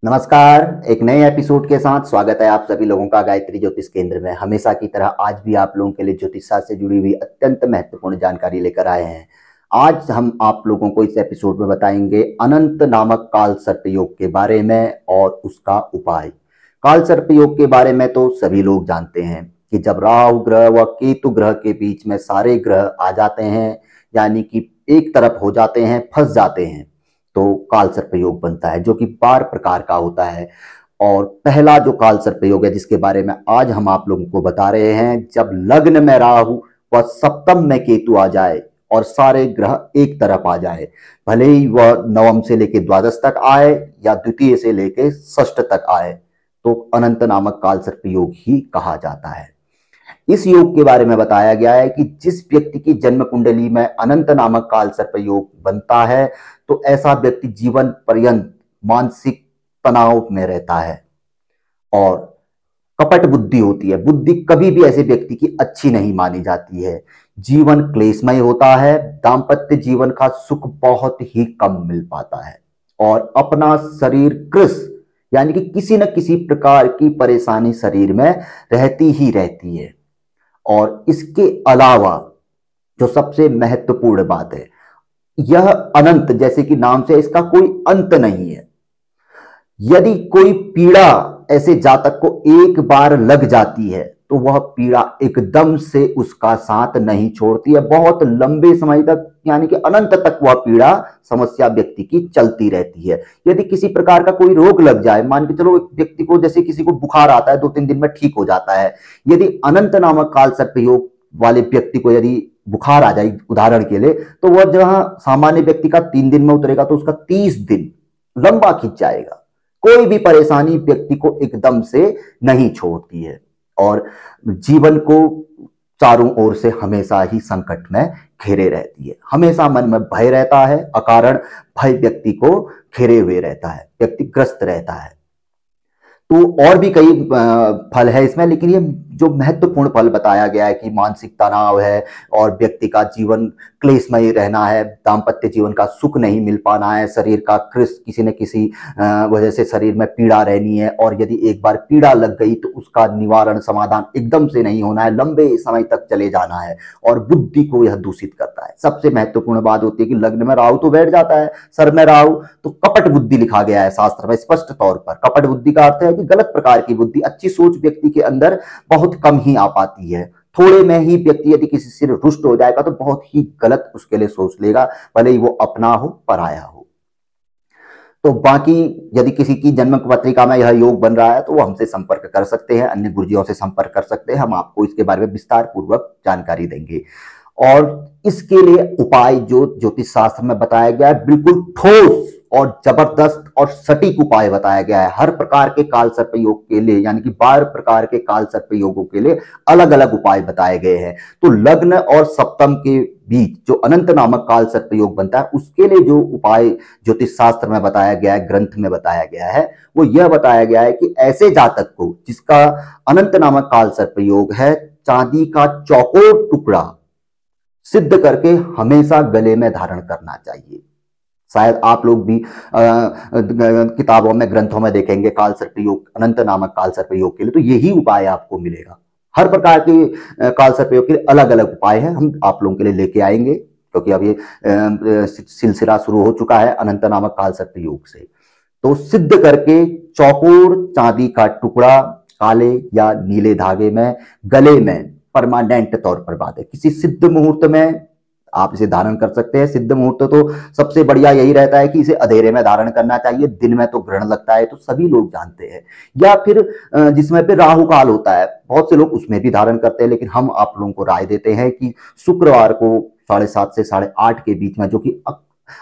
नमस्कार। एक नए एपिसोड के साथ स्वागत है आप सभी लोगों का गायत्री ज्योतिष केंद्र में। हमेशा की तरह आज भी आप लोगों के लिए ज्योतिष शास्त्र से जुड़ी हुई अत्यंत महत्वपूर्ण जानकारी लेकर आए हैं। आज हम आप लोगों को इस एपिसोड में बताएंगे अनंत नामक काल सर्प योग के बारे में और उसका उपाय। काल सर्प योग के बारे में तो सभी लोग जानते हैं कि जब राहु ग्रह व केतु ग्रह के बीच में सारे ग्रह आ जाते हैं, यानी कि एक तरफ हो जाते हैं, फंस जाते हैं, तो काल सर्प योग बनता है, जो कि 12 प्रकार का होता है। और पहला जो काल सर्प योग है जिसके बारे में आज हम आप लोगों को बता रहे हैं, जब लग्न में राहु व सप्तम में केतु आ जाए और सारे ग्रह एक तरफ आ जाए, भले ही वह नवम से लेकर द्वादश तक आए या द्वितीय से लेकर षष्ठ तक आए, तो अनंत नामक काल सर्प योग ही कहा जाता है। इस योग के बारे में बताया गया है कि जिस व्यक्ति की जन्म कुंडली में अनंत नामक काल सर्प योग बनता है, तो ऐसा व्यक्ति जीवन पर्यंत मानसिक तनाव में रहता है और कपट बुद्धि होती है। बुद्धि कभी भी ऐसे व्यक्ति की अच्छी नहीं मानी जाती है। जीवन क्लेशमय होता है। दाम्पत्य जीवन का सुख बहुत ही कम मिल पाता है और अपना शरीर कृश, यानी कि किसी न किसी प्रकार की परेशानी शरीर में रहती ही रहती है। और इसके अलावा जो सबसे महत्वपूर्ण बात है, यह अनंत, जैसे कि नाम से इसका कोई अंत नहीं है। यदि कोई पीड़ा ऐसे जातक को एक बार लग जाती है तो वह पीड़ा एकदम से उसका साथ नहीं छोड़ती है। बहुत लंबे समय तक, यानी कि अनंत तक वह पीड़ा, समस्या व्यक्ति की चलती रहती है। यदि किसी प्रकार का कोई रोग लग जाए, मान के चलो एक व्यक्ति को, जैसे किसी को बुखार आता है, 2-3 दिन में ठीक हो जाता है। यदि अनंत नामक काल सर्प योग वाले व्यक्ति को यदि बुखार आ जाए उदाहरण के लिए, तो वह जहां सामान्य व्यक्ति का 3 दिन में उतरेगा, तो उसका 30 दिन लंबा खिंच जाएगा। कोई भी परेशानी व्यक्ति को एकदम से नहीं छोड़ती है और जीवन को चारों ओर से हमेशा ही संकट में घेरे रहती है। हमेशा मन में भय रहता है, अकारण भय व्यक्ति को घेरे हुए रहता है, व्यक्ति ग्रस्त रहता है। तो और भी कई फल है इसमें, लेकिन ये जो महत्वपूर्ण फल बताया गया है कि मानसिक तनाव है और व्यक्ति का जीवन क्लेशमय रहना है, दाम्पत्य जीवन का सुख नहीं मिल पाना है, शरीर का कृश, किसी न किसी वजह से शरीर में पीड़ा रहनी है, और यदि एक बार पीड़ा लग गई तो उसका निवारण समाधान एकदम से नहीं होना है, लंबे समय तक चले जाना है, और बुद्धि को यह दूषित करता है। सबसे महत्वपूर्ण बात होती है कि लग्न में राहु तो बैठ जाता है, सर में राहु, तो कपट बुद्धि लिखा गया है शास्त्र में स्पष्ट तौर पर। कपट बुद्धि का अर्थ है कि गलत प्रकार की बुद्धि, अच्छी सोच व्यक्ति के अंदर बहुत कम ही आ पाती है। थोड़े में ही व्यक्ति यदि किसी से रुष्ट हो जाएगा तो बहुत ही गलत उसके लिए सोच लेगा, भले ही वो अपना हो पराया हो। तो बाकी यदि किसी की जन्म पत्रिका में यह योग बन रहा है तो वो हमसे संपर्क कर सकते हैं, अन्य गुरुजियों से संपर्क कर सकते हैं। हम आपको इसके बारे में विस्तार पूर्वक जानकारी देंगे। और इसके लिए उपाय जो ज्योतिष शास्त्र में बताया गया है, बिल्कुल ठोस और जबरदस्त और सटीक उपाय बताया गया है। हर प्रकार के काल सर्प योग के लिए, यानी कि 12 प्रकार के काल सर्प योगों के लिए अलग अलग उपाय बताए गए हैं। तो लग्न और सप्तम के बीच जो अनंत नामक काल सर्प योग बनता है, उसके लिए जो उपाय ज्योतिष शास्त्र में बताया गया है, ग्रंथ में बताया गया है, वो यह बताया गया है कि ऐसे जातक को जिसका अनंत नामक काल सर्प योग है, चांदी का चौकोर टुकड़ा सिद्ध करके हमेशा गले में धारण करना चाहिए। शायद आप लोग भी किताबों में, ग्रंथों में देखेंगे काल सर्प योग, अनंत नामक काल सर्प योग के लिए तो यही उपाय आपको मिलेगा। हर प्रकार के काल सर्प योग के लिए अलग अलग उपाय हैं, हम आप लोगों के लिए लेके आएंगे, क्योंकि अब ये सिलसिला शुरू हो चुका है अनंत नामक काल सर्प योग से। तो सिद्ध करके चौकोर चांदी का टुकड़ा काले या नीले धागे में गले में परमानेंट तौर पर बांधे। किसी सिद्ध मुहूर्त में आप इसे धारण कर सकते हैं। सिद्ध मुहूर्त तो सबसे बढ़िया यही रहता है कि इसे अंधेरे में धारण करना चाहिए, दिन में तो ग्रहण लगता है, तो सभी लोग जानते हैं। या फिर जिसमें पे राहु काल होता है, बहुत से लोग उसमें भी धारण करते हैं, लेकिन हम आप लोगों को राय देते हैं कि शुक्रवार को 7:30 से 8:30 के बीच में, जो कि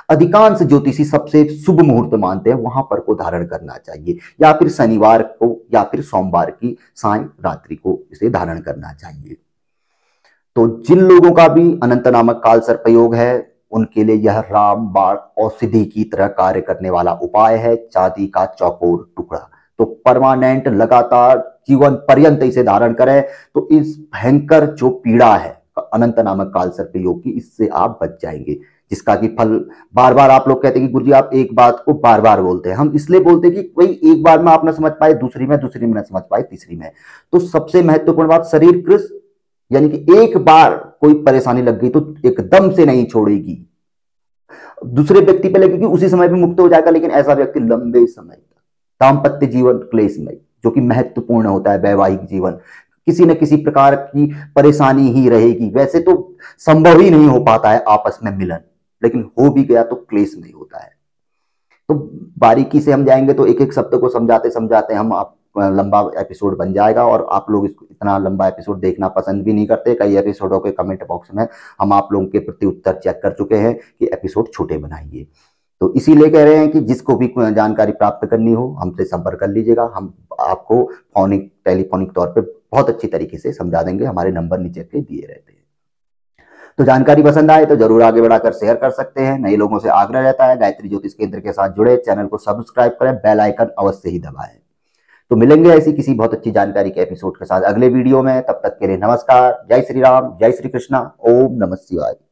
अधिकांश ज्योतिषी सबसे शुभ मुहूर्त मानते हैं, वहां पर को धारण करना चाहिए। या फिर शनिवार को या फिर सोमवार की साय रात्रि को इसे धारण करना चाहिए। तो जिन लोगों का भी अनंत नामक काल सर्प योग है, उनके लिए यह रामबाण औषधि की तरह कार्य करने वाला उपाय है, चांदी का चौकोर टुकड़ा। तो परमानेंट, लगातार जीवन पर्यंत इसे धारण करें तो इस भयंकर जो पीड़ा है अनंत नामक काल सर्प योग की, इससे आप बच जाएंगे। जिसका कि फल बार बार आप लोग कहते हैं कि गुरुजी आप एक बात को बार बार बोलते हैं। हम इसलिए बोलते हैं कि वही एक बार में आप ना समझ पाए, दूसरी में ना समझ पाए, तीसरी में। तो सबसे महत्वपूर्ण बात, शरीर कृष यानी कि एक बार कोई परेशानी लग गई तो एकदम से नहीं छोड़ेगी, दूसरे व्यक्ति पे लगेगी, उसी समय पे मुक्त हो जाएगा, लेकिन ऐसा व्यक्ति लंबे समय तक दाम्पत्य जीवन क्लेशमय, जो कि महत्वपूर्ण होता है, वैवाहिक जीवन, किसी न किसी प्रकार की परेशानी ही रहेगी। वैसे तो संभव ही नहीं हो पाता है आपस में मिलन, लेकिन हो भी गया तो क्लेशमय होता है। तो बारीकी से हम जाएंगे तो एक एक शब्द को समझाते समझाते हम आप लंबा एपिसोड बन जाएगा, और आप लोग इसको इतना लंबा एपिसोड देखना पसंद भी नहीं करते। कई एपिसोडों के कमेंट बॉक्स में हम आप लोगों के प्रति उत्तर चेक कर चुके हैं कि एपिसोड छोटे बनाइए। तो इसीलिए कह रहे हैं कि जिसको भी जानकारी प्राप्त करनी हो हमसे संपर्क कर लीजिएगा, हम आपको टेलीफोनिक तौर पे बहुत अच्छी तरीके से समझा देंगे। हमारे नंबर नीचे पे दिए रहते हैं। तो जानकारी पसंद आए तो जरूर आगे बढ़ाकर शेयर कर सकते हैं। नए लोगों से आग्रह रहता है गायत्री ज्योतिष केंद्र के साथ जुड़े, चैनल को सब्सक्राइब करें, बेल आइकन अवश्य ही दबाएं। तो मिलेंगे ऐसी किसी बहुत अच्छी जानकारी के एपिसोड के साथ अगले वीडियो में। तब तक के लिए नमस्कार, जय श्री राम, जय श्री कृष्णा, ओम नमः शिवाय।